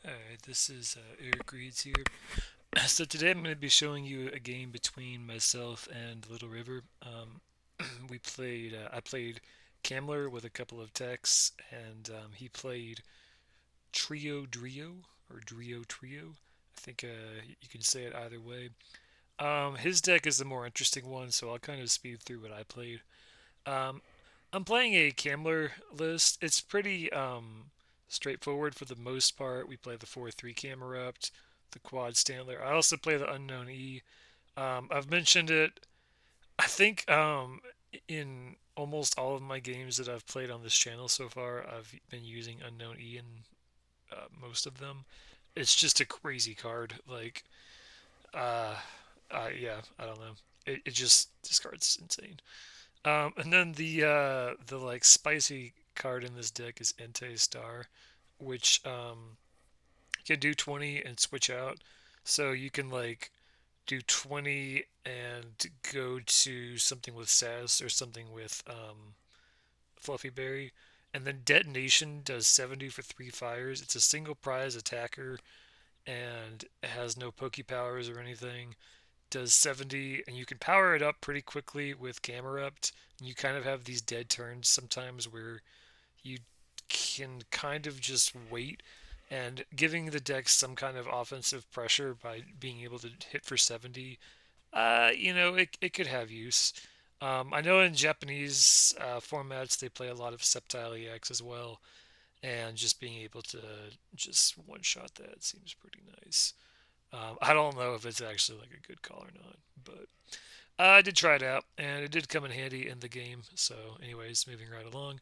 Alright, this is Eric Reeds here. So today I'm going to be showing you a game between myself and Little River. I played Camler with a couple of techs, and he played Drio, or Trio. I think you can say it either way. His deck is the more interesting one, so I'll kind of speed through what I played. Um, I'm playing a Camler list. It's pretty straightforward for the most part. We play the 4-3 Camerupt, the Quad Stantler. I also play the Unknown E. I've mentioned it, I think, in almost all of my games that I've played on this channel so far. I've been using Unknown E in most of them. It's just a crazy card. Uh, yeah, I don't know. It just, this card's insane. And then the like spicy card in this deck is Entei Star, which can do 20 and switch out. So you can like do 20 and go to something with Sass or something with Fluffy Berry. And then Detonation does 70 for 3 fires. It's a single prize attacker and it has no Poke powers or anything. Does 70, and you can power it up pretty quickly with Camerupt. And you kind of have these dead turns sometimes where you can kind of just wait, and giving the deck some kind of offensive pressure by being able to hit for 70, it could have use. I know in Japanese formats they play a lot of Sceptile EX as well, and just being able to just one shot that seems pretty nice. I don't know if it's actually like a good call or not, but I did try it out, and it did come in handy in the game. So, anyways, moving right along.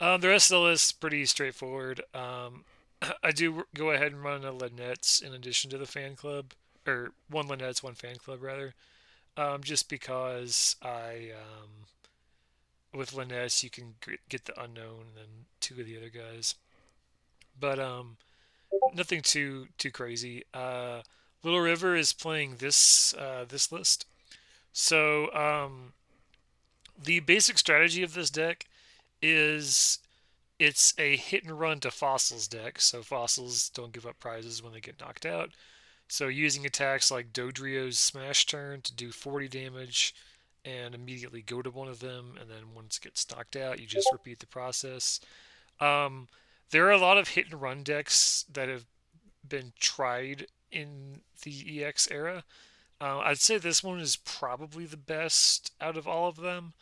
The rest of the list is pretty straightforward. I do go ahead and run a Lynette's in addition to the fan club, or one Lynette's, one fan club rather. Just because with Lynette's you can get the unknown and then two of the other guys, but nothing too crazy. Little River is playing this list, so the basic strategy of this deck is it's a hit and run to fossils deck, so fossils don't give up prizes when they get knocked out. So using attacks like Dodrio's Smash Turn to do 40 damage and immediately go to one of them, and then once it gets knocked out, you just repeat the process. Um, there are a lot of hit and run decks that have been tried in the EX era. I'd say this one is probably the best out of all of them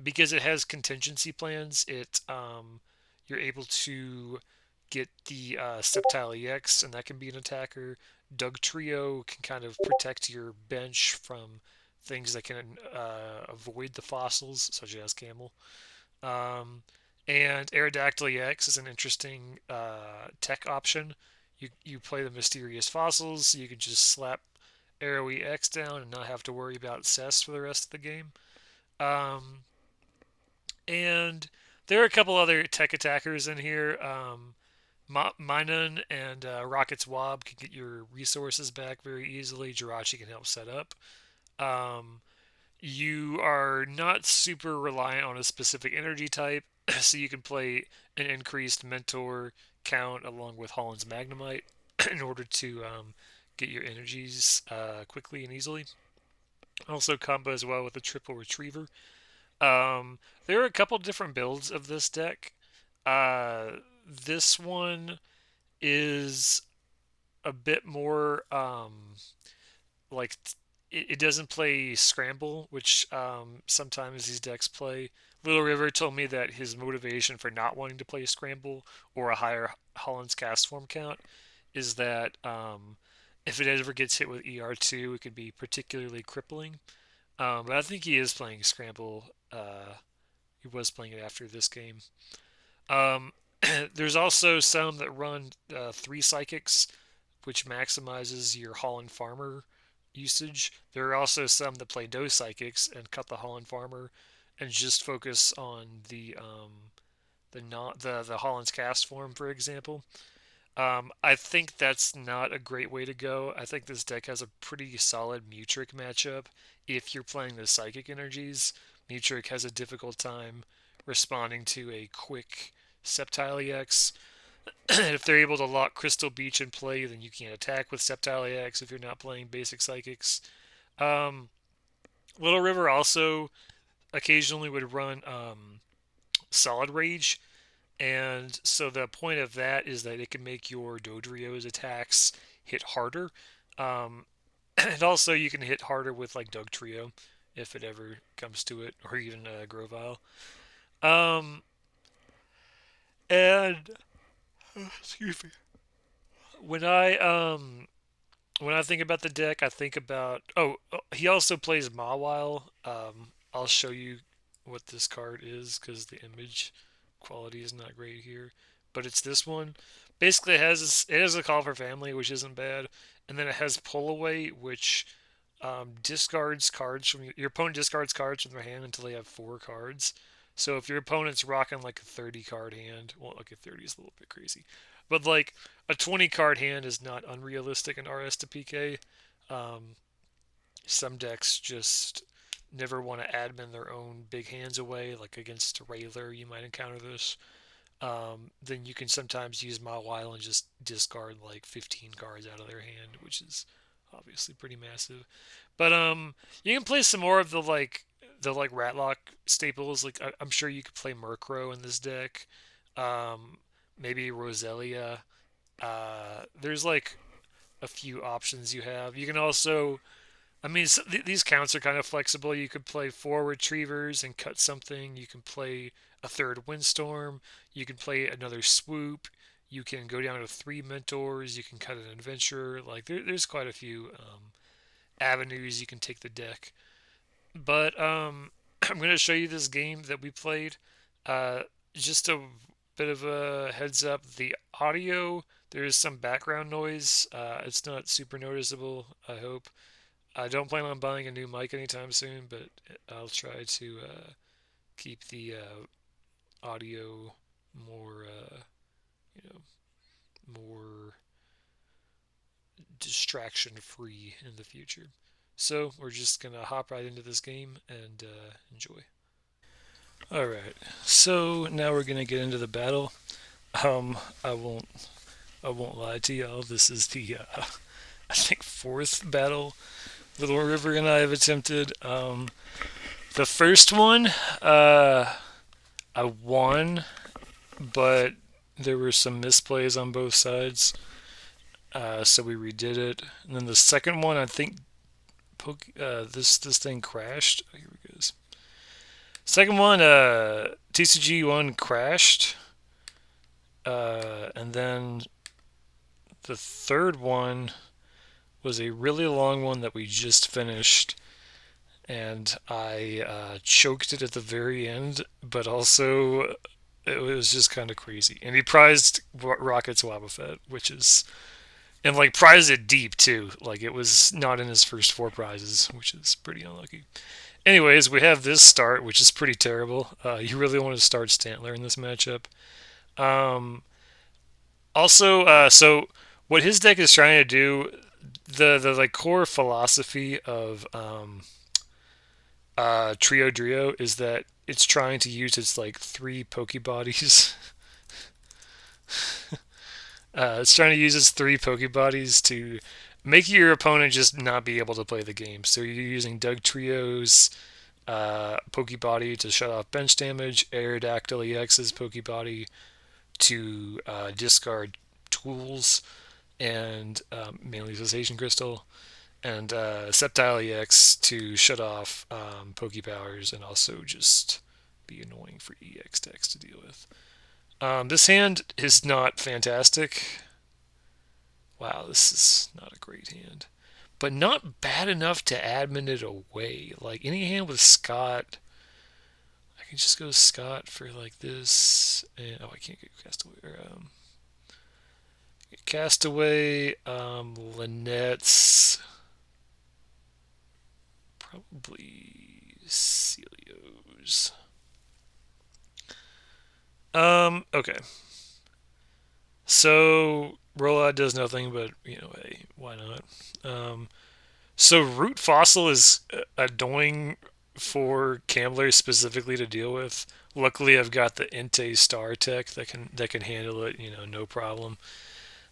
because it has contingency plans. You're able to get the Sceptile EX, and that can be an attacker. Doug Trio can kind of protect your bench from things that can avoid the fossils, such as Camel. Um, and Aerodactyl EX is an interesting tech option. You play the mysterious fossils, so you can just slap Aero EX down and not have to worry about cess for the rest of the game. Um, and there are a couple other tech attackers in here. Minun and Rocket's Wob can get your resources back very easily. Jirachi can help set up. Um, you are not super reliant on a specific energy type, so you can play an increased mentor count along with Holland's Magnemite in order to get your energies quickly and easily. Also combo as well with a triple retriever. There are a couple different builds of this deck. Uh, this one is a bit more like it doesn't play scramble, which sometimes these decks play. Little River told me that his motivation for not wanting to play scramble or a higher Holland's cast form count is that if it ever gets hit with ER2, it could be particularly crippling. But I think he is playing scramble. He was playing it after this game. Um, there's also some that run three psychics, which maximizes your Holland Farmer usage. There are also some that play no psychics and cut the Holland Farmer and just focus on the not the Holland's cast form, for example. I think that's not a great way to go. I think this deck has a pretty solid Mutrick matchup. If you're playing the Psychic energies, Mutrick has a difficult time responding to a quick Sceptile EX. If they're able to lock Crystal Beach in play, then you can't attack with Sceptile AX if you're not playing basic psychics. Um, Little River also occasionally would run Solid Rage, and so the point of that is that it can make your Dodrio's attacks hit harder. Um, and also you can hit harder with like Doug Trio if it ever comes to it, or even Grovile. Um, and excuse me. When I when I think about the deck, I think about he also plays Mawile. I'll show you what this card is because the image quality is not great here, but it's this one. Basically, it has a call for family, which isn't bad, and then it has pull away, which discards cards from your opponent discards cards from their hand until they have 4 cards. So if your opponent's rocking like a 30 card hand, well, okay, 30 is a little bit crazy, but like a 20 card hand is not unrealistic in RS to PK. Um, some decks just never want to admin their own big hands away, like against a Railer, you might encounter this. Then you can sometimes use Mawile and just discard like 15 cards out of their hand, which is obviously pretty massive. But you can play some more of the Ratlock staples. Like I'm sure you could play Murkrow in this deck. Um, Maybe Roselia. There's like a few options you have. You can also, I mean, these counts are kind of flexible. You could play 4 Retrievers and cut something. You can play a third Windstorm. You can play another Swoop. You can go down to 3 Mentors. You can cut an Adventurer. Like there's quite a few avenues you can take the deck. But I'm going to show you this game that we played. Uh, just a bit of a heads up: the audio, there is some background noise. It's not super noticeable, I hope. I don't plan on buying a new mic anytime soon, but I'll try to keep the audio more, you know, more distraction free in the future. So we're just gonna hop right into this game and enjoy. All right. So now we're gonna get into the battle. Um, I won't. I won't lie to y'all. This is the I think fourth battle Little River and I have attempted. The first one, I won, but there were some misplays on both sides, so we redid it. And then the second one, I think this thing crashed. Oh, here it goes. Second one, TCGone crashed, and then the third one was a really long one that we just finished, and I choked it at the very end, but also it was just kind of crazy. And he prized Rocket's Wobbuffet, which is and like prized it deep too. Like it was not in his first 4 prizes, which is pretty unlucky. Anyways, we have this start, which is pretty terrible. You really want to start Stantler in this matchup. Um, Also, so what his deck is trying to do, the like core philosophy of Trio Drio is that it's trying to use its like 3 Pokebodies. It's trying to use its 3 Pokebodies to make your opponent just not be able to play the game. So you're using Doug Trio's Pokebody to shut off bench damage, Aerodactyl EX's Pokebody to discard tools and mainly Cessation Crystal, and Sceptile EX to shut off Pokepowers and also just be annoying for EX decks to deal with. This hand is not fantastic. Wow, this is not a great hand. But not bad enough to admin it away. Like any hand with Scott, I can just go Scott for like this. And, oh, I can't get Castaway. Castaway, Lynette's, probably Celios. Okay. So Rollout does nothing, but hey, why not? So Root Fossil is annoying for camler specifically to deal with. Luckily, I've got the Entei Star tech that can handle it, no problem.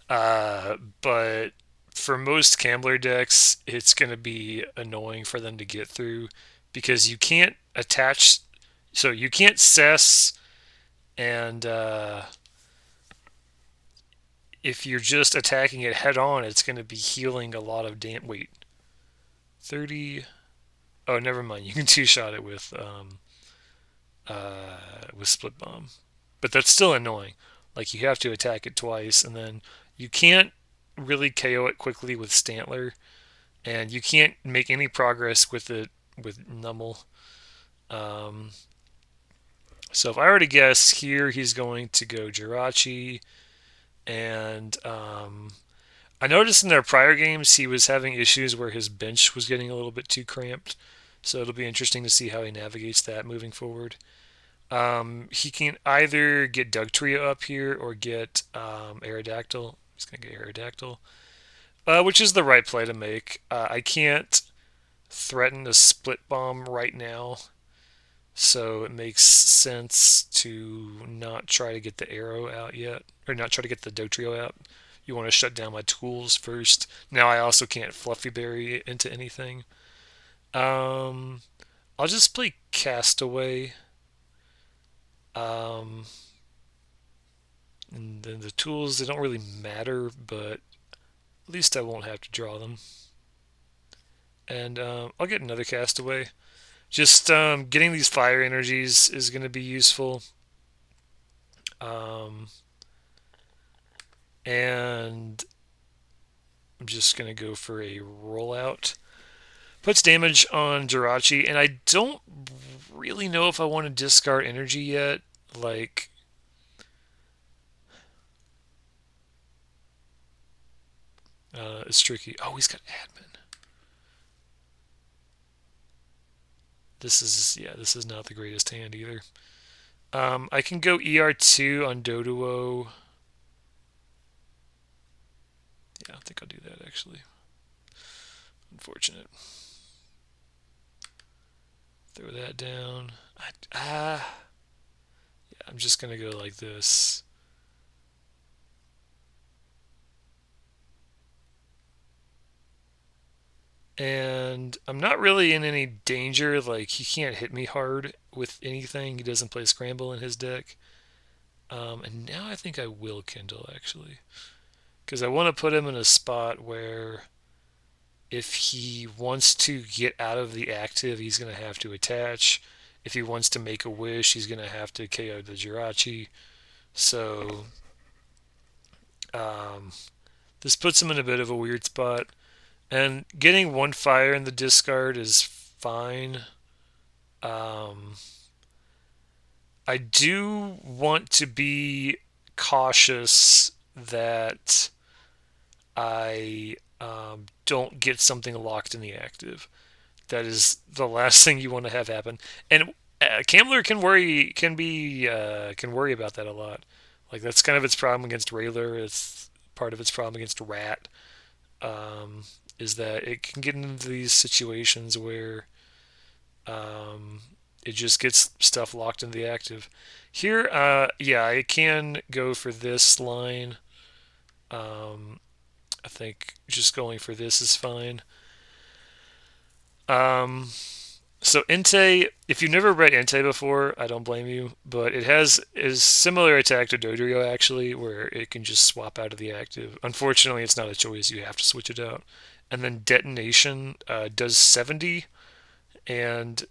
But for most camler decks, it's going to be annoying for them to get through because you can't attach, so you can't cess, and if you're just attacking it head on, it's going to be healing a lot of damn. Wait, 30. Oh, never mind. You can two shot it with split bomb, but that's still annoying. Like you have to attack it twice, and then you can't really KO it quickly with Stantler, and you can't make any progress with it with Nummel. Um, so if I were to guess here, he's going to go Jirachi, and I noticed in their prior games he was having issues where his bench was getting a little bit too cramped. So it'll be interesting to see how he navigates that moving forward. He can either get Dugtrio up here or get Aerodactyl. He's going to get Aerodactyl, which is the right play to make. I can't threaten a split bomb right now, so it makes sense to not try to get the arrow out yet, or not try to get the Dugtrio out. You want to shut down my tools first. Now I also can't Fluffy Berry into anything. Um, I'll just play Castaway. Um, and then the tools, they don't really matter, but at least I won't have to draw them. And I'll get another Castaway. Just getting these fire energies is going to be useful. And I'm just going to go for a rollout. Puts damage on Jirachi, and I don't really know if I want to discard energy yet. Like, it's tricky. Oh, he's got admin. This is not the greatest hand either. I can go ER2 on Doduo. Yeah, I think I'll do that actually. Unfortunate. Throw that down. Yeah, I'm just gonna go like this. And I'm not really in any danger. Like, he can't hit me hard with anything. He doesn't play Scramble in his deck. And now I think I will Kindle, actually. Because I want to put him in a spot where if he wants to get out of the active, he's going to have to attach. If he wants to make a wish, he's going to have to KO the Jirachi. So this puts him in a bit of a weird spot. And getting one fire in the discard is fine. I do want to be cautious that I don't get something locked in the active. That is the last thing you want to have happen. And Camler can worry about that a lot. Like, that's kind of its problem against Railer. It's part of its problem against Rat. Is that it can get into these situations where it just gets stuff locked in the active. Here, yeah, I can go for this line. I think just going for this is fine. So Entei, if you've never read Entei before, I don't blame you, but it has is similar attack to Dodrio actually, where it can just swap out of the active. Unfortunately, it's not a choice; you have to switch it out. And then Detonation does 70, and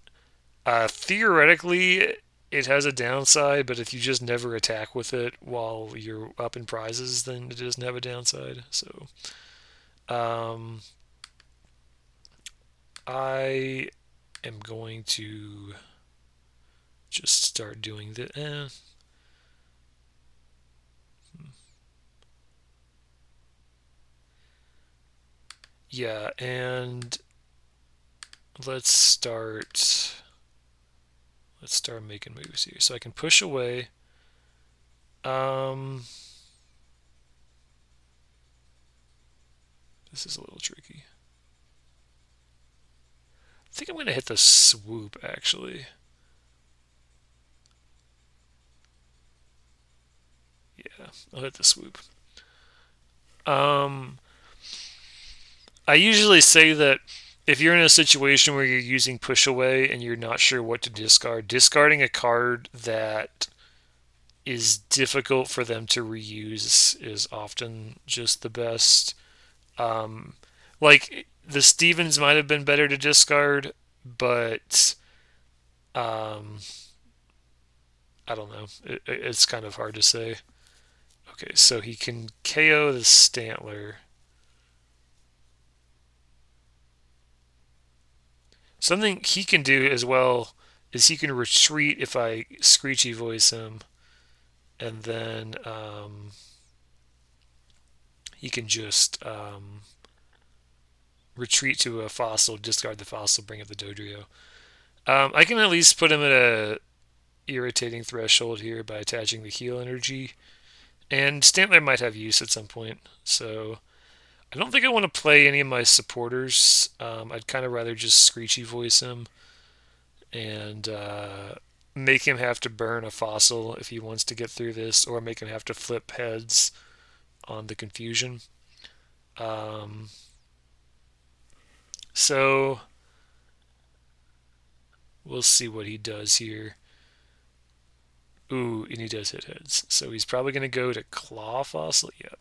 theoretically it has a downside, but if you just never attack with it while you're up in prizes, then it doesn't have a downside. So, um, I am going to just start doing the. Yeah, and let's start. Let's start making moves here. So I can push away. This is a little tricky. think I'm going to hit the swoop, actually. Yeah, I'll hit the swoop. Um, I usually say that if you're in a situation where you're using push away and you're not sure what to discard, discarding a card that is difficult for them to reuse is often just the best. Um, like the Stevens might have been better to discard, but um, I don't know. It's kind of hard to say. Okay, so he can KO the Stantler. Something he can do as well is he can retreat if I Screechy voice him, and then he can just retreat to a fossil, discard the fossil, bring up the Dodrio. I can at least put him at a irritating threshold here by attaching the heal energy, and Stantler might have use at some point. So I don't think I want to play any of my supporters. I'd kind of rather just Screechy voice him and make him have to burn a fossil if he wants to get through this, or make him have to flip heads on the confusion. Um, so we'll see what he does here. Ooh, and he does hit heads. So he's probably going to go to Claw Fossil. Yep.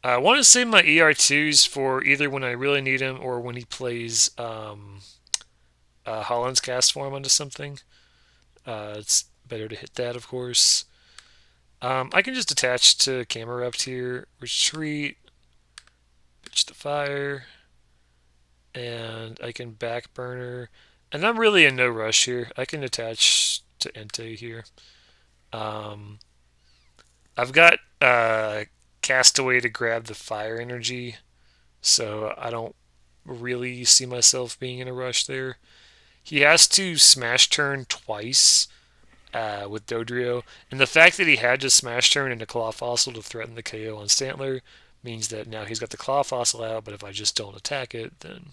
I want to save my ER2s for either when I really need him or when he plays Holland's Cast Form onto something. It's better to hit that, of course. I can just attach to Camerupt here, retreat, pitch the fire, and I can back burner. And I'm really in no rush here. I can attach to Entei here. Um, I've got Castaway to grab the fire energy, so I don't really see myself being in a rush there. He has to smash turn twice with Dodrio, and the fact that he had to smash turn into Claw Fossil to threaten the KO on Stantler means that now he's got the Claw Fossil out, but if I just don't attack it, then,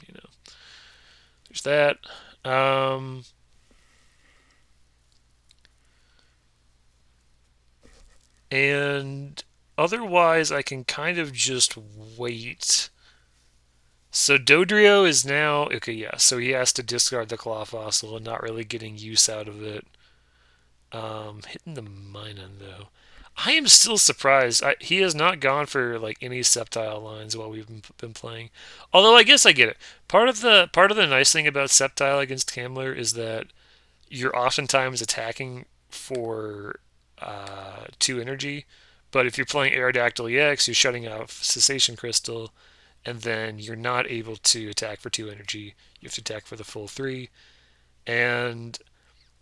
there's that. And otherwise, I can kind of just wait. So Dodrio is now okay. Yeah, so he has to discard the Claw Fossil and not really getting use out of it. Hitting the Minun though, I am still surprised. He has not gone for like any Sceptile lines while we've been playing. Although I guess I get it. Part of the nice thing about Sceptile against Camler is that you're oftentimes attacking for 2 energy. But if you're playing Aerodactyl EX, you're shutting off Cessation Crystal, and then you're not able to attack for 2 energy. You have to attack for the full 3. And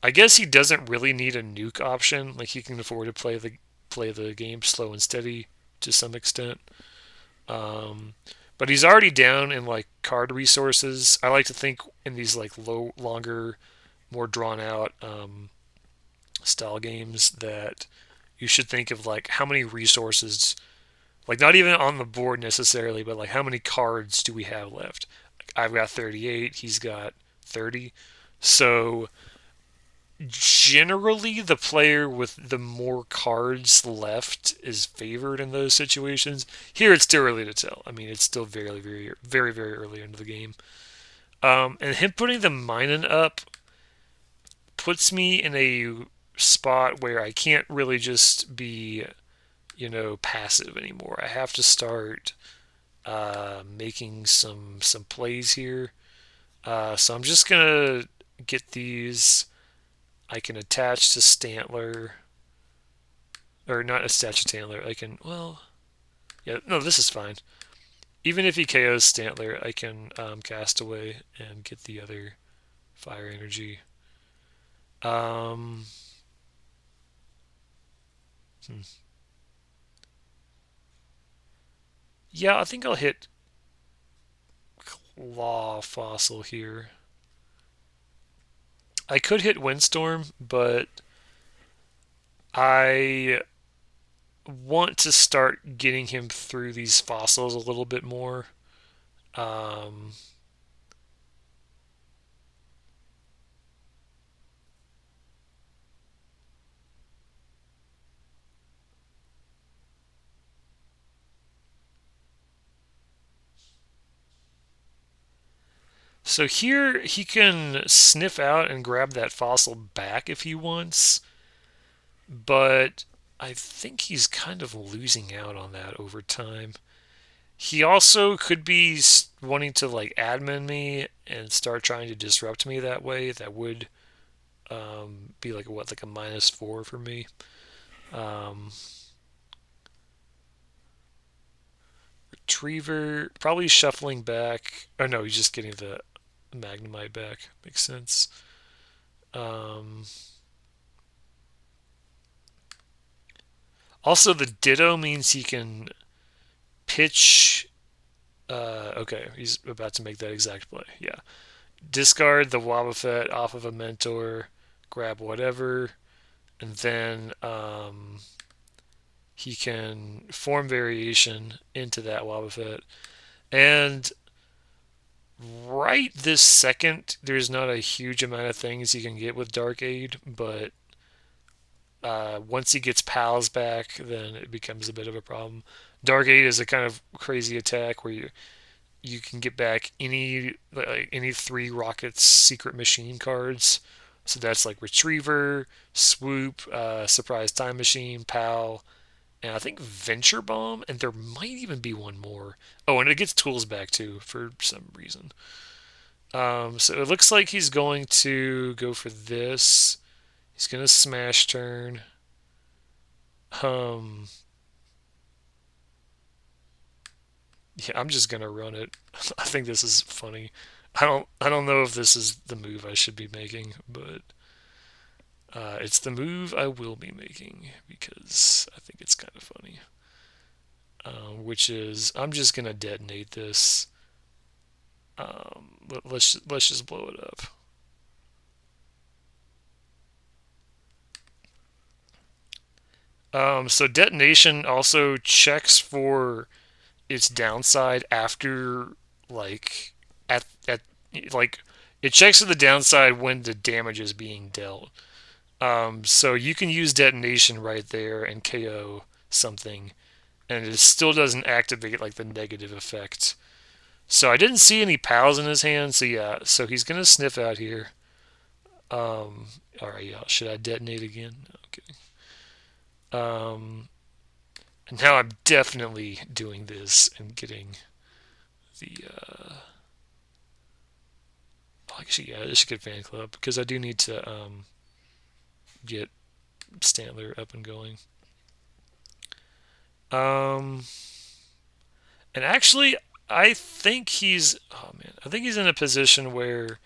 I guess he doesn't really need a nuke option. Like he can afford to play the game slow and steady to some extent. Um, but he's already down in like card resources. I like to think in these like longer, more drawn out style games that you should think of like how many resources, like not even on the board necessarily, but like how many cards do we have left? I've got 38. He's got 30. So generally the player with the more cards left is favored in those situations. Here it's still early to tell. I mean, it's still very, very, very, very early into the game. And him putting the Minun up puts me in a spot where I can't really just be, passive anymore. I have to start making some plays here. So I'm just gonna get these. I can attach to Stantler, or not attach to Stantler. I can, well, yeah, no, this is fine. Even if he KOs Stantler, I can cast away and get the other fire energy. Um, hmm. Yeah, I think I'll hit Claw Fossil here. I could hit Windstorm, but I want to start getting him through these fossils a little bit more. Um, So here he can sniff out and grab that fossil back if he wants, but I think he's kind of losing out on that over time. He also could be wanting to like admin me and start trying to disrupt me that way. That would be like what, like a -4 for me. Um, Retriever probably shuffling back. Oh no, he's just getting the Magnemite back. Makes sense. Um, Also, the Ditto means he can pitch. Okay, he's about to make that exact play. Yeah. Discard the Wobbuffet off of a mentor, grab whatever, and then he can form variation into that Wobbuffet. And right this second, there's not a huge amount of things you can get with Dark Aid, but once he gets pals back, then it becomes a bit of a problem. Dark Aid is a kind of crazy attack where you can get back any 3 Rockets secret machine cards. So that's like Retriever, Swoop, Surprise Time Machine, Pal, and I think Venture Bomb, and there might even be one more. Oh, and it gets tools back too for some reason. So it looks like he's going to go for this. He's gonna smash turn. Um, yeah, I'm just gonna run it. I think this is funny. I don't know if this is the move I should be making, but it's the move I will be making because I think it's kind of funny. Which is I'm just gonna detonate this. Let's just blow it up. So detonation also checks for its downside after like at like it checks for the downside when the damage is being dealt. So you can use detonation right there and KO something, and it still doesn't activate like the negative effect. So I didn't see any pals in his hand. So yeah, so he's gonna sniff out here. All right, yeah. Should I detonate again? No, I'm kidding. And now I'm definitely doing this and getting the. Actually, yeah, I should get fan club because I do need to get Stantler up and going. Um, and actually, I think he's. Oh man, I think he's in a position where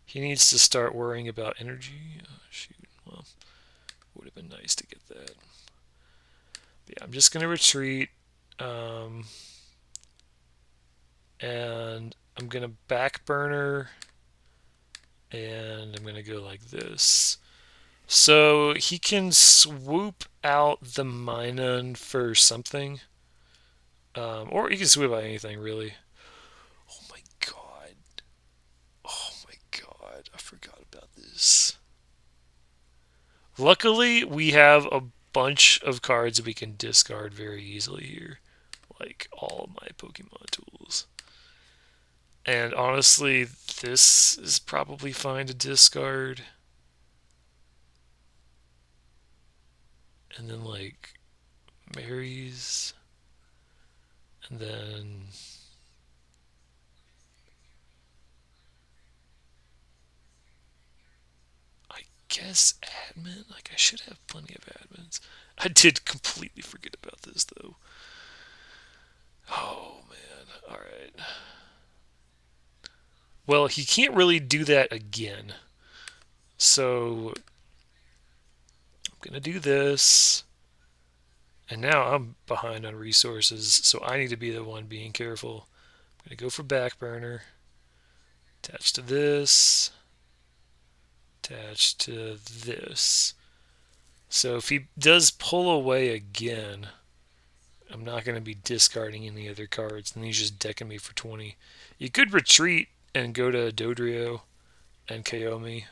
he needs to start worrying about energy. Oh, shoot. Well, would have been nice to get that. But yeah, I'm just gonna retreat. Um, and I'm gonna back burner, and I'm gonna go like this. So he can swoop out the Minun for something. Or he can swoop out anything, really. Oh my god. Oh my god. I forgot about this. Luckily, we have a bunch of cards we can discard very easily here. Like all my Pokemon tools. And honestly, this is probably fine to discard. And then, like, Mary's. And then I guess admin. Like, I should have plenty of admins. I did completely forget about this, though. Oh, man. Alright. Well, he can't really do that again. So, I'm gonna do this. And now I'm behind on resources, so I need to be the one being careful. I'm gonna go for back burner. Attach to this. Attach to this. So if he does pull away again, I'm not going to be discarding any other cards, and he's just decking me for 20. You could retreat and go to Dodrio and KO me,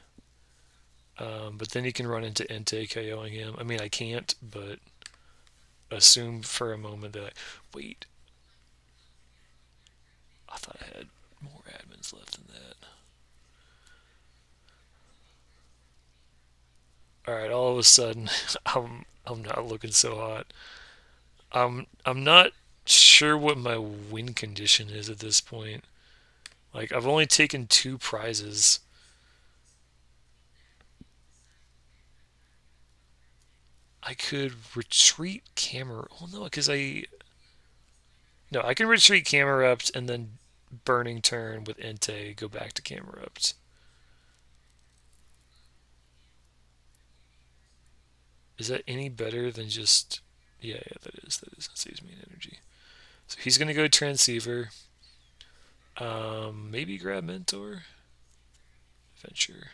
but then you can run into Entei KOing him. I mean, I can't, but assume for a moment that wait, I thought I had more admins left than that. All right, all of a sudden, I'm not looking so hot. I'm not sure what my win condition is at this point. Like I've only taken 2 prizes. I could retreat camera. Oh no, because I can retreat Camerupt and then burning turn with Entei go back to Camerupt. Is that any better than just? Yeah, that is. That saves me an energy. So he's gonna go Transceiver. Maybe grab Mentor. Venture.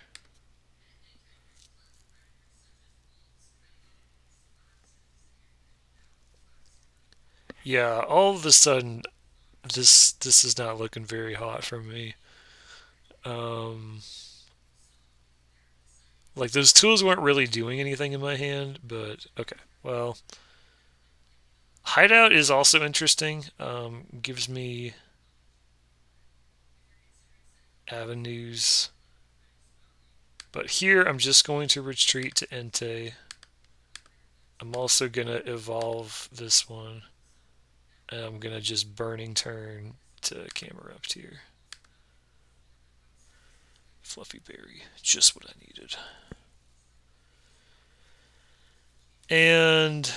Yeah, all of a sudden this is not looking very hot for me. Um, like those tools weren't really doing anything in my hand, but okay. Well, Hideout is also interesting. Gives me avenues. But here I'm just going to retreat to Entei. I'm also going to evolve this one. And I'm going to just burning turn to Camerupt here. Fluffy Berry. Just what I needed. And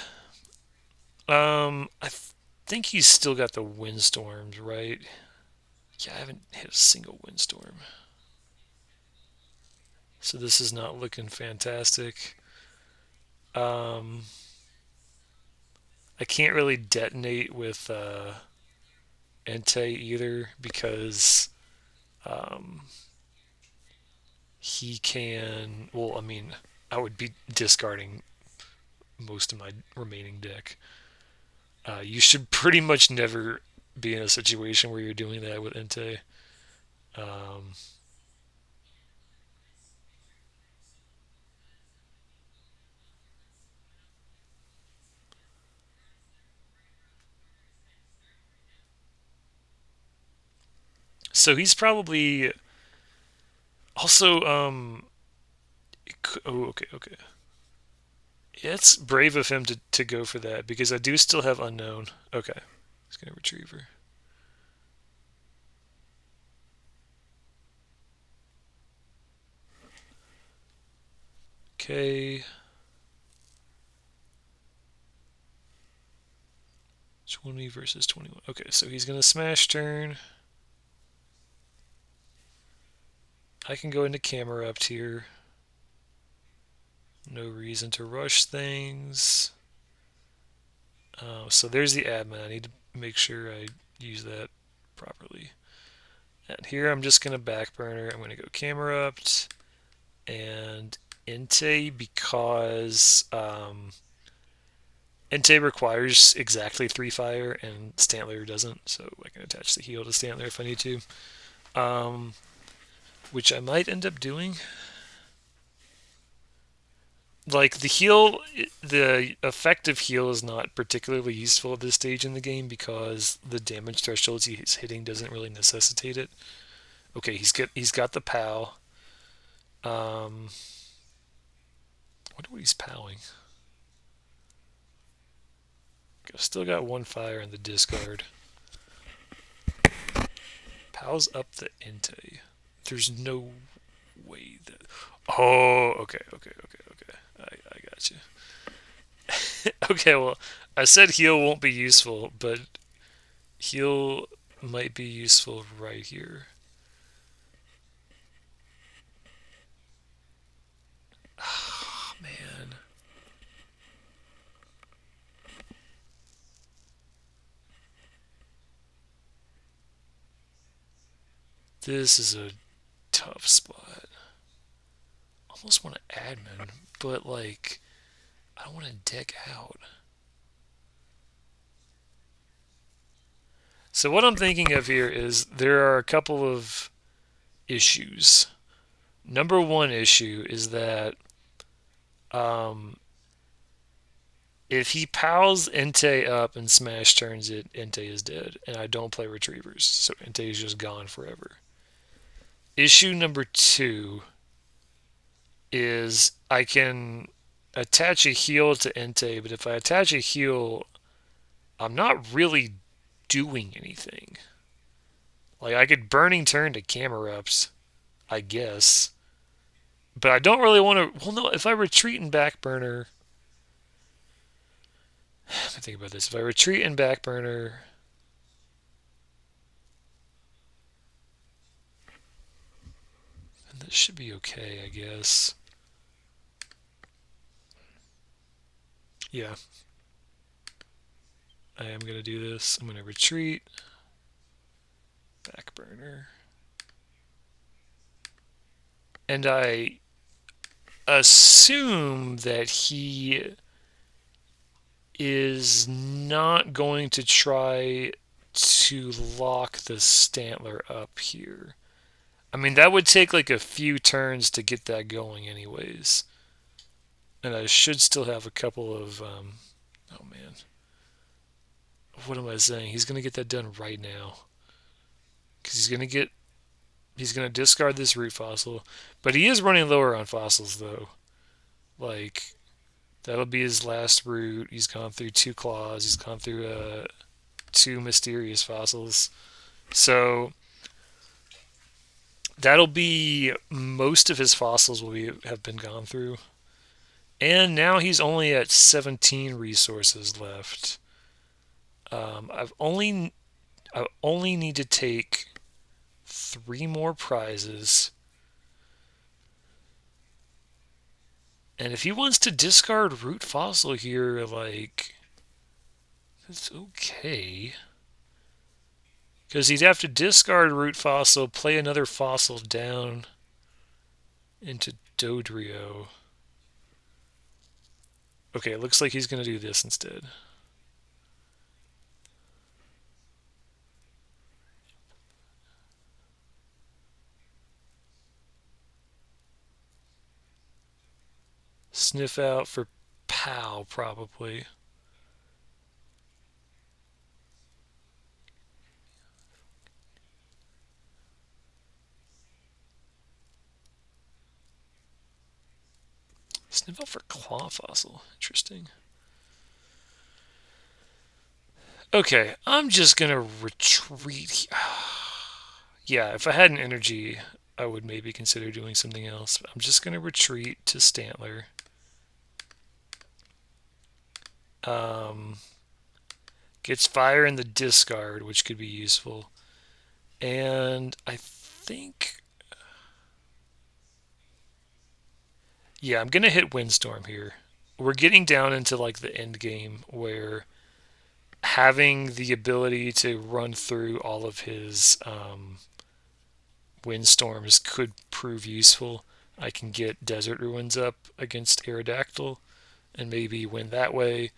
I think he's still got the windstorms, right? Yeah, I haven't hit a single windstorm. So this is not looking fantastic. Um, I can't really detonate with Entei either because um, he can. Well, I mean, I would be discarding most of my remaining deck. You should pretty much never be in a situation where you're doing that with Entei. Um, so he's probably also. Oh, okay. Yeah, it's brave of him to go for that because I do still have unknown. Okay, he's gonna retriever. Okay. 20 versus 21. Okay, so he's gonna smash turn. I can go into Camerupt here. No reason to rush things. So there's the admin. I need to make sure I use that properly. And here I'm just gonna backburner. I'm gonna go Camerupt and Entei because Entei requires exactly 3 fire and Stantler doesn't, so I can attach the heal to Stantler if I need to. Which I might end up doing. Like the heal, the effective heal is not particularly useful at this stage in the game because the damage thresholds he's hitting doesn't really necessitate it. Okay, he's got the POW. I wonder what he's powing. I've still got 1 fire in the discard. POWs up the Entei. There's no way that. Oh, okay. I got you. Okay, well, I said heal won't be useful, but heal might be useful right here. Oh, man. This is a tough spot. Almost want to admin, but like, I don't want to deck out. So what I'm thinking of here is there are a couple of issues. Number one issue is that if he pals Entei up and smash turns it, Entei is dead, and I don't play retrievers, so Entei is just gone forever. Issue number two is I can attach a heal to Entei, but if I attach a heal, I'm not really doing anything. Like, I could Burning Turn to Camerupt, I guess. But I don't really want to. Well, no, if I retreat and backburner. Let me think about this. If I retreat and backburner. This should be okay, I guess. Yeah. I am going to do this. I'm going to retreat. Backburner. And I assume that he is not going to try to lock the Stantler up here. I mean, that would take like a few turns to get that going anyways. And I should still have a couple of... oh, man. What am I saying? He's going to get that done right now. Because he's going to discard this root fossil. But he is running lower on fossils, though. Like, that'll be his last root. He's gone through 2 claws. He's gone through 2 mysterious fossils. So that'll be most of his fossils have been gone through. And now he's only at 17 resources left. I only need to take 3 more prizes. And if he wants to discard root fossil here, like, it's okay. Because he'd have to discard root fossil, play another fossil down into drio. Okay, it looks like he's going to do this instead. Sniff out for POW, probably. Sniff out for claw fossil. Interesting. Okay, I'm just gonna retreat. Yeah, if I had an energy, I would maybe consider doing something else. But I'm just gonna retreat to Stantler. Gets fire in the discard, which could be useful. And I think... yeah, I'm going to hit Windstorm here. We're getting down into like the end game where having the ability to run through all of his Windstorms could prove useful. I can get Desert Ruins up against Aerodactyl and maybe win that way.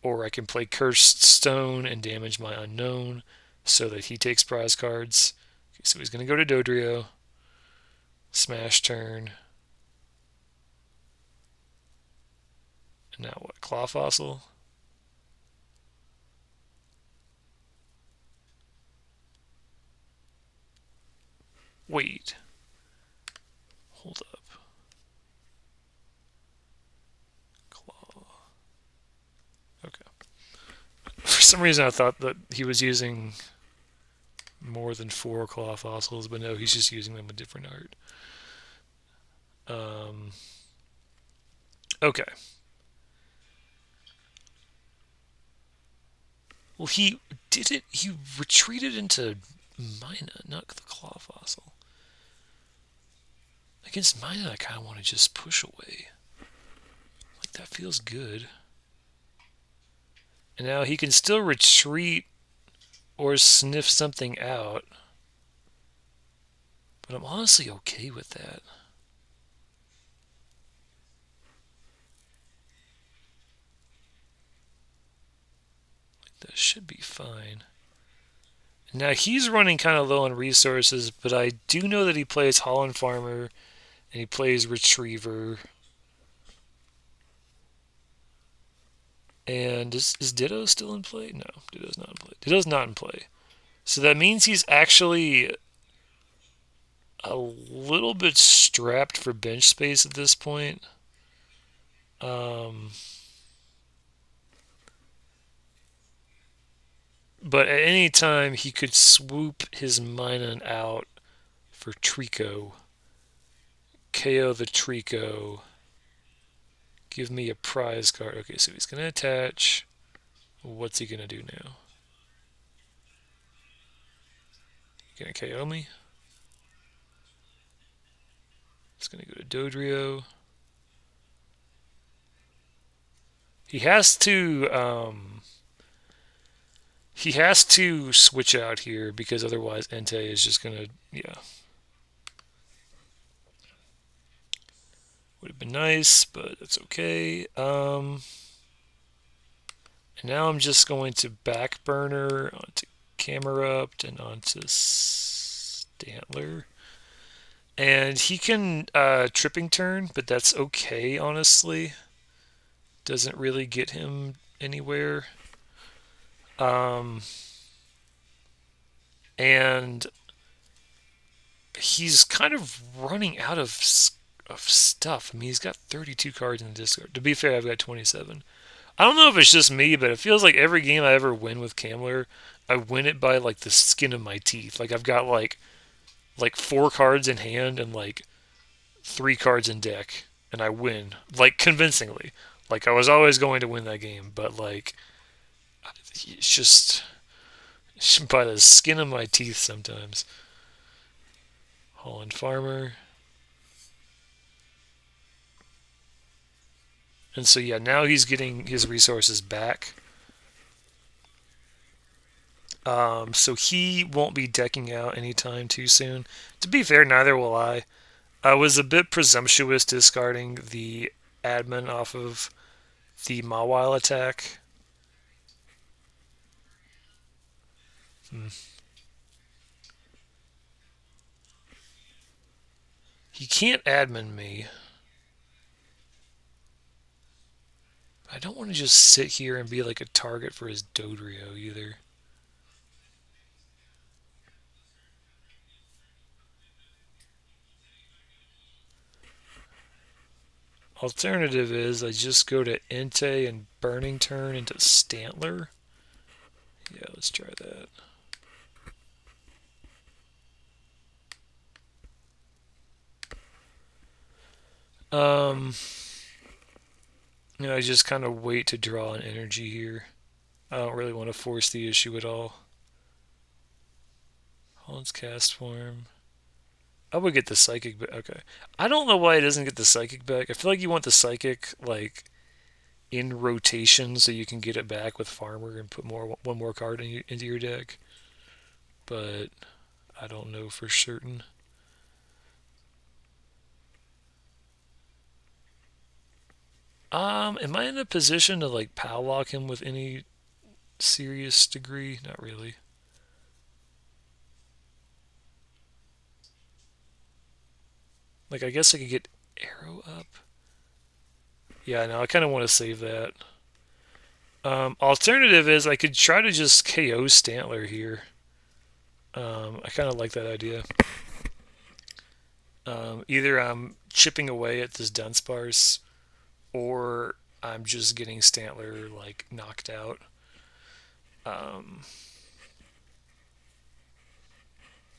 Or I can play Cursed Stone and damage my Unknown so that he takes prize cards. Okay, so he's going to go to Dodrio. Smash turn. And now what? Claw Fossil? Wait. Hold up. Claw. Okay. For some reason I thought that he was using more than 4 claw fossils, but no, he's just using them with different art. Okay. Well, he did it. He retreated into Mina, not the claw fossil. Against Mina, I kind of want to just push away. Like, that feels good. And now he can still retreat or sniff something out. But I'm honestly okay with that. Like, that should be fine. Now he's running kind of low on resources, but I do know that he plays Holland Farmer and he plays Retriever. And is Ditto still in play? No, Ditto's not in play. Ditto's not in play. So that means he's actually a little bit strapped for bench space at this point. But at any time, he could swoop his Minun out for Trico, KO the Trico, give me a prize card. Okay, so he's going to attach. What's he going to do now? Going to KO me? It's going to go to Dodrio. He has to switch out here because otherwise Entei is just gonna, yeah. Would have been nice, but that's okay. And now I'm just going to back burner onto Camerupt and onto Stantler. And he can tripping turn, but that's okay, honestly. Doesn't really get him anywhere. And he's kind of running out of stuff. I mean, he's got 32 cards in the discard. To be fair, I've got 27. I don't know if it's just me, but it feels like every game I ever win with Camler, I win it by like the skin of my teeth. Like I've got like 4 cards in hand and like 3 cards in deck, and I win like convincingly. Like I was always going to win that game, but like it's just by the skin of my teeth sometimes. Holland Farmer. And so yeah, now he's getting his resources back. So he won't be decking out anytime too soon. To be fair, neither will I. I was a bit presumptuous discarding the admin off of the Mawile attack. He can't admin me. I don't want to just sit here and be like a target for his Dodrio either. Alternative is I just go to Entei and Burning Turn into Stantler. Yeah, let's try that. I just kind of wait to draw an energy here. I don't really want to force the issue at all. Holland's cast form. I would get the psychic back. Okay. I don't know why it doesn't get the psychic back. I feel like you want the psychic like in rotation so you can get it back with farmer and put one more card into your deck. But I don't know for certain. Am I in a position to like power lock him with any serious degree? Not really. Like I guess I could get arrow up. Yeah, no, I kind of want to save that. Alternative is I could try to just KO Stantler here. I kind of like that idea. Either I'm chipping away at this Dunsparce, or I'm just getting Stantler like knocked out.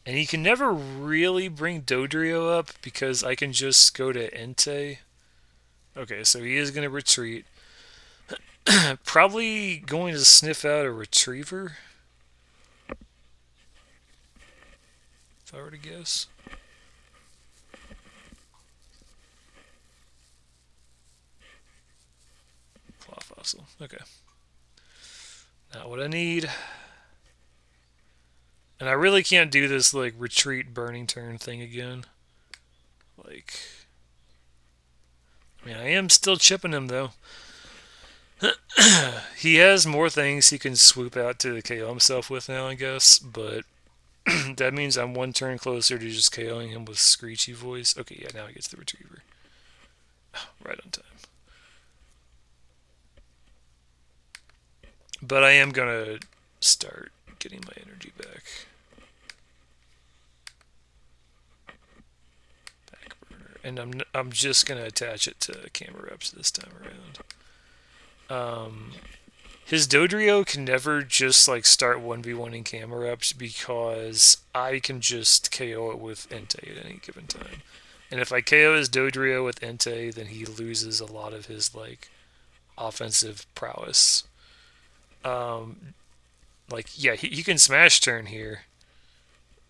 And he can never really bring Dodrio up because I can just go to Entei. Okay, so he is going to retreat. Probably going to sniff out a Retriever. If I were to guess. Claw Fossil. Okay. Not what I need. And I really can't do this like retreat burning turn thing again. Like, I mean, I am still chipping him though. He has more things he can swoop out to KO himself with now, I guess, but that means I'm one turn closer to just KOing him with Screechy Voice. Okay, yeah, now he gets the Retriever. Right on time. But I am going to start getting my energy back. and I'm just gonna attach it to camera reps this time around. His drio can never just like start 1v1 in camera reps because I can just KO it with Entei at any given time. And if I KO his drio with Entei, then he loses a lot of his like offensive prowess. Like yeah, he can smash turn here.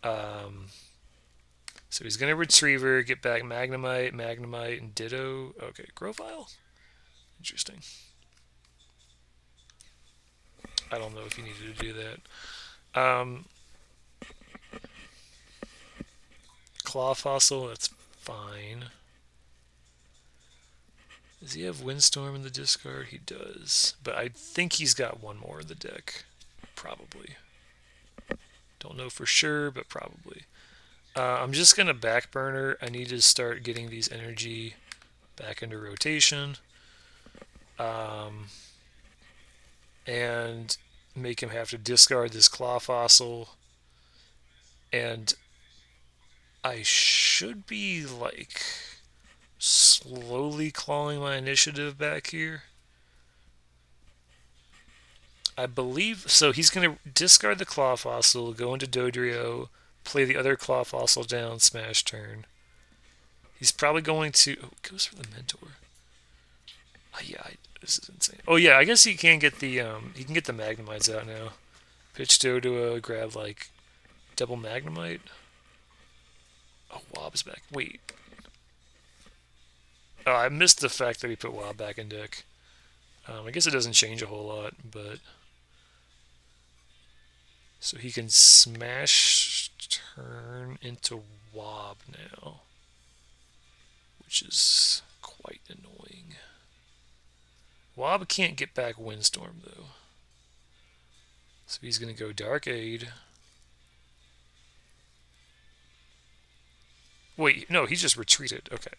So he's gonna Retriever, get back Magnemite, and Ditto. Okay, Grovyle. Interesting. I don't know if he needed to do that. Claw Fossil, that's fine. Does he have Windstorm in the discard? He does. But I think he's got one more in the deck. Probably. Don't know for sure, but probably. I'm just going to backburner. I need to start getting these energy back into rotation. And make him have to discard this Claw Fossil. And I should be, like, slowly clawing my initiative back here. I believe so. He's going to discard the Claw Fossil, go into Dodrio, play the other Claw Fossil down, smash turn. He's probably going to. Oh, goes for the Mentor. Oh, yeah, this is insane. Oh yeah, I guess he can get the Magnemites out now. Pitch Dodo, grab like double Magnemite. Oh, Wob's back. Wait. Oh, I missed the fact that he put Wob back in deck. I guess it doesn't change a whole lot, but so he can smash turn into Wob now, which is quite annoying. Wob can't get back Windstorm though, so he's gonna go Dark Aid. Wait, no, he just retreated. Okay.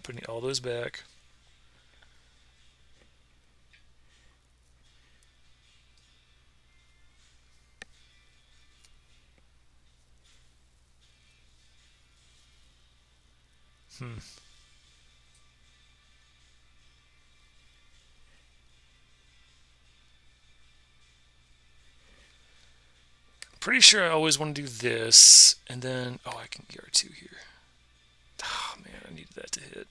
Putting all those back. Pretty sure I always want to do this, and then I can ER2 here. Oh man, I needed that to hit.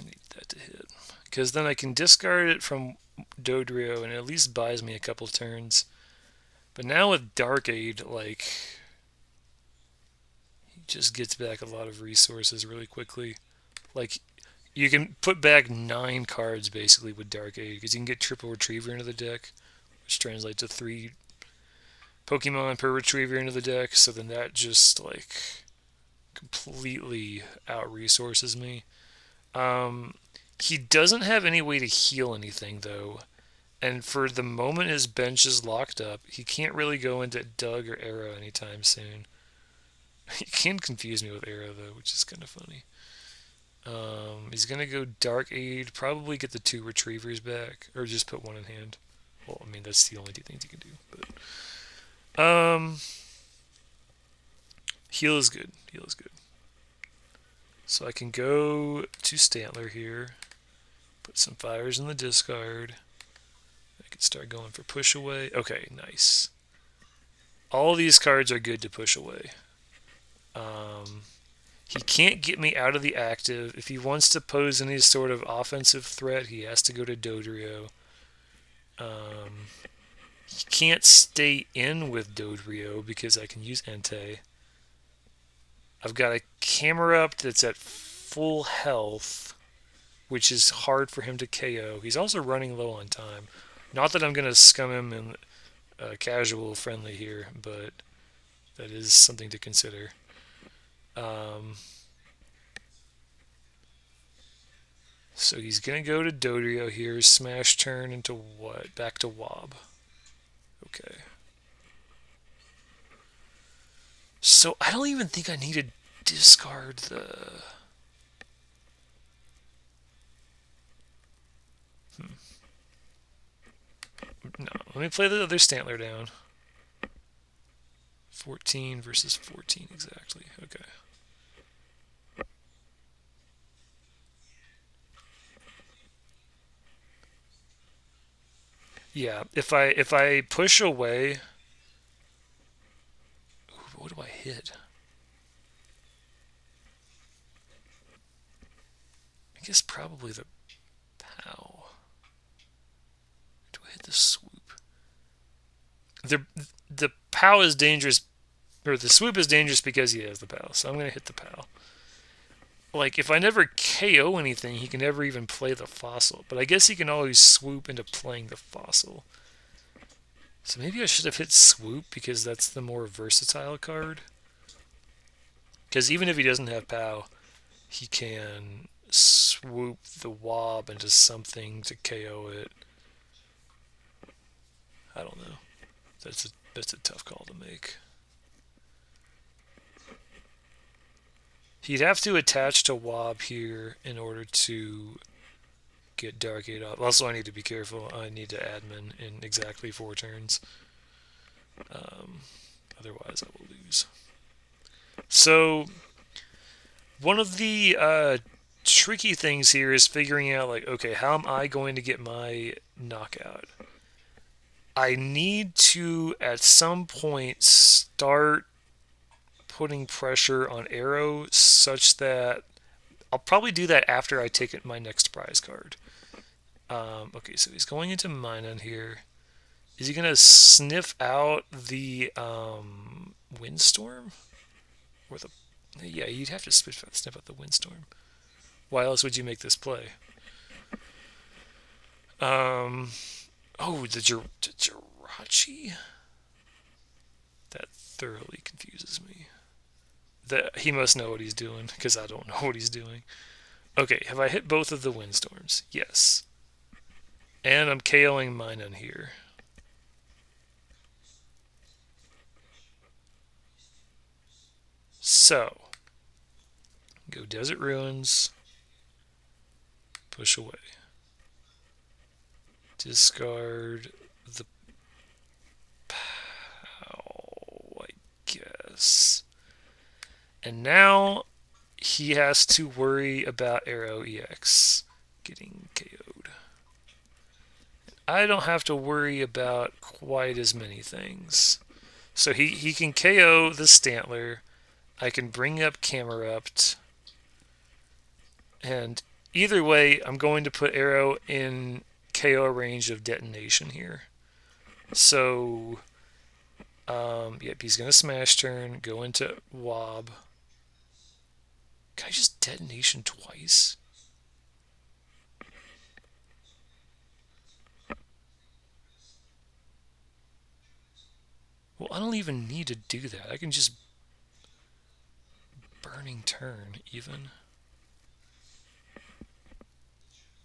I need that to hit because then I can discard it from Dodrio, and it at least buys me a couple turns. But now with Dark Aid, like, he just gets back a lot of resources really quickly. Like, you can put back 9 cards basically with Dark Aid because you can get triple Retriever into the deck, which translates to 3 Pokemon per Retriever into the deck. So then that just like completely out resources me. He doesn't have any way to heal anything though, and for the moment his bench is locked up, he can't really go into Doug or Arrow anytime soon. He can confuse me with Arrow though, which is kind of funny. He's gonna go Dark Aid, probably get the 2 Retrievers back, or just put 1 in hand. Well, I mean that's the only 2 things he can do. But heal is good. So I can go to Stantler here, put some fires in the discard. I can start going for push away. Okay, nice. All these cards are good to push away. He can't get me out of the active. If he wants to pose any sort of offensive threat, he has to go to Dodrio. He can't stay in with Dodrio because I can use Entei. I've got a camera up that's at full health, which is hard for him to KO. He's also running low on time. Not that I'm going to scum him in casual friendly here, but that is something to consider. So he's going to go to Dodrio here, smash turn into what? Back to Wob. Okay. So I don't even think I need to discard the... No, let me play the other Stantler down. 14 versus 14 exactly. Okay. Yeah, if I push away, what do I hit? I guess probably the POW. Do I hit the swoop? The POW is dangerous, or the swoop is dangerous because he has the POW. So I'm gonna hit the POW. Like if I never KO anything, he can never even play the fossil. But I guess he can always swoop into playing the fossil. So maybe I should have hit swoop because that's the more versatile card. Because even if he doesn't have POW, he can swoop the wob into something to KO it. I don't know. That's a tough call to make. He'd have to attach to wob here in order to get Dark 8 off. Also, I need to be careful. I need to admin in exactly 4 turns. Otherwise, I will lose. So, one of the tricky things here is figuring out, like, okay, how am I going to get my knockout? I need to, at some point, start putting pressure on Arrow such that I'll probably do that after I take my next prize card. Okay, so he's going into Minun here. Is he going to sniff out the Windstorm? Or the... Yeah, you'd have to sniff out the Windstorm. Why else would you make this play? Oh, the Jirachi? That thoroughly confuses me. He must know what he's doing, because I don't know what he's doing. Okay, have I hit both of the Windstorms? Yes. And I'm KOing Minun here. So, go Desert Ruins, push away. Discard the POW, I guess. And now he has to worry about Arrow EX getting KO'd. I don't have to worry about quite as many things. So he can KO the Stantler. I can bring up Camerupt. And either way, I'm going to put Arrow in KO range of detonation here. So, yep, he's going to smash turn, go into Wob. Can I just detonation twice? Well, I don't even need to do that. I can just burning turn, even.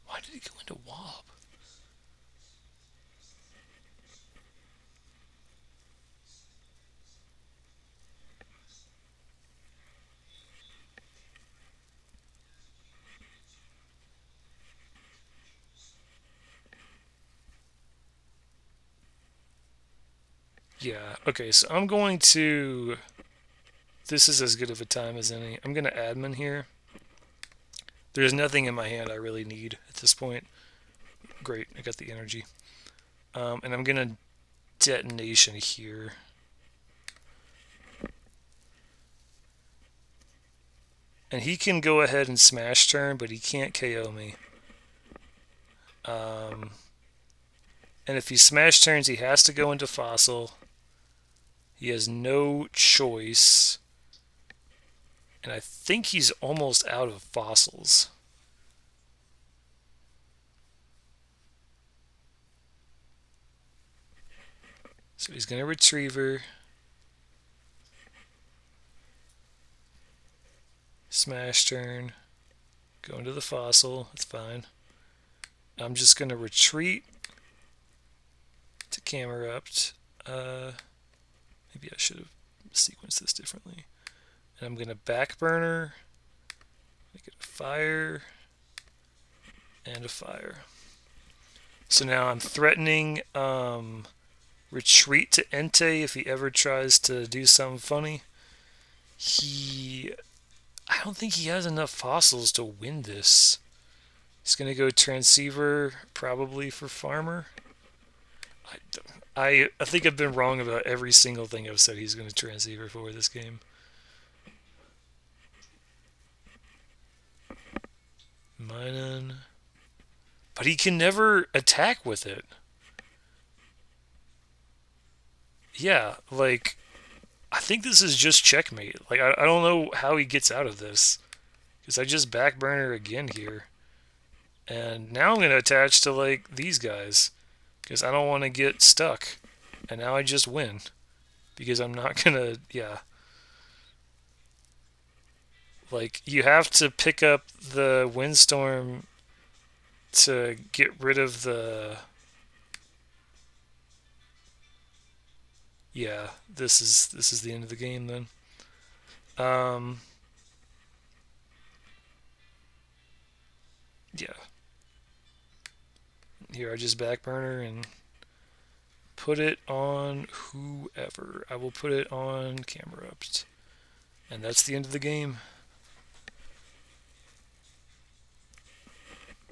Why did he go into Wob? Yeah, okay, so I'm going to... This is as good of a time as any. I'm going to admin here. There's nothing in my hand I really need at this point. Great, I got the energy. And I'm going to detonation here. And he can go ahead and smash turn, but he can't KO me. And if he smash turns, he has to go into Fossil. He has no choice. And I think he's almost out of fossils. So he's going to Retriever. Smash turn. Go into the fossil. That's fine. I'm just going to retreat to Camerupt. Maybe I should have sequenced this differently. And I'm going to backburner, make it a fire, and a fire. So now I'm threatening retreat to Entei if he ever tries to do something funny. He, I don't think he has enough fossils to win this. He's gonna go transceiver probably for farmer. I think I've been wrong about every single thing I've said he's gonna transceiver for this game. Minun, but he can never attack with it. Yeah, like I think this is just checkmate. Like I don't know how he gets out of this because I just backburner again here, and now I'm gonna attach to like these guys because I don't want to get stuck, and now I just win because I'm not gonna. Yeah, like you have to pick up the windstorm to get rid of the. Yeah, this is the end of the game then. Um, yeah, here I just backburner and put it on whoever. I will put it on camera. And that's the end of the game.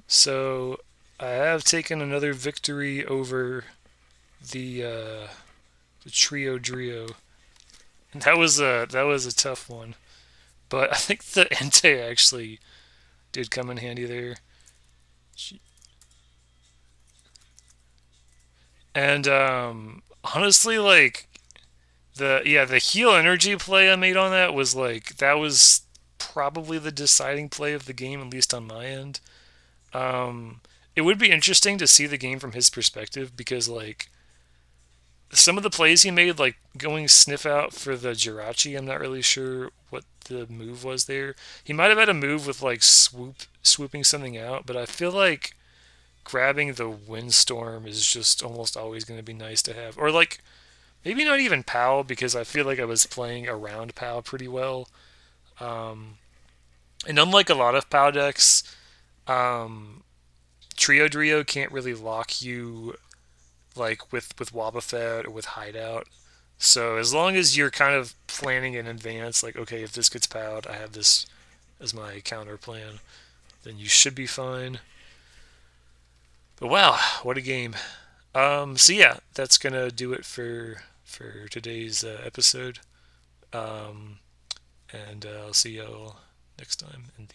So I have taken another victory over the trio drio. And that was a tough one. But I think the Entei actually did come in handy there. And honestly, like the heal energy play I made on that was like that was probably the deciding play of the game, at least on my end. Um, it would be interesting to see the game from his perspective because like some of the plays he made, like going sniff out for the Jirachi, I'm not really sure what the move was there. He might have had a move with like swooping something out, but I feel like grabbing the windstorm is just almost always going to be nice to have, or like maybe not even POW because I feel like I was playing around POW pretty well. Um, and unlike a lot of POW decks, um, Trio Drio can't really lock you like with Wobbuffet or with Hideout. So as long as you're kind of planning in advance, like okay, if this gets POW'd, I have this as my counter plan, then you should be fine. But wow, what a game! So yeah, that's gonna do it for today's episode. Um, and I'll see y'all next time in the